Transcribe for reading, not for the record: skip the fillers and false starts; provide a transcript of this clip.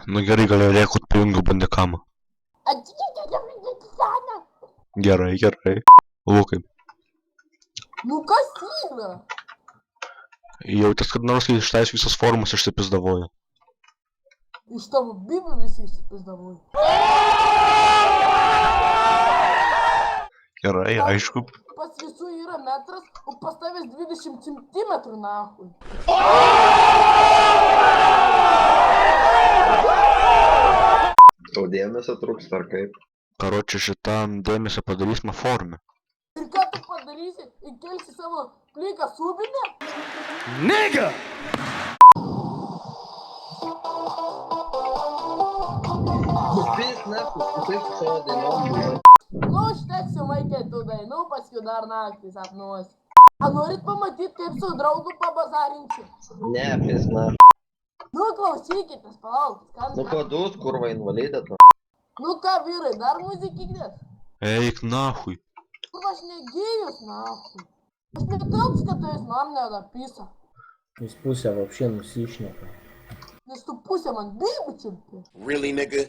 Nu gerai, gal rėkut pajungiu bandikam. Gerai, gerai. Lukai, Nu kas yra? jautės kad nors, kai iš tais visas forumas išsipizdavojo. Iš tavo bibų visi išsipizdavojo. Gerai, aišku. Pas visų yra metras, o pas tavęs 20 centimetrų nahui. Tau dėmesio trūksta ar kaip? Karočią šitam dėmesio padarysime forume. Ir ką tu padarysi? Įkelsi savo pliką subinę? Nigga! Nupis nafus, taip savo dainom buvo. Nu, užteks jau vaikai tų dainų, paskui dar naktį sapnuosi. A norit pamatyti, kaip su draugu pabazarinčiu? Ne, pis nafus. Nu, klausykitės, palaukit, Nu skambina. padus, kurva invalidė tu. Nu ką, vyrai, dar muzikinės? Eik nahui. Kur aš негеюсь, нахуй. Aš не скатаюсь, мам не написа. Из пуся вообще нусичника. Nes tu pusę man bėgu čia. Really, nigga?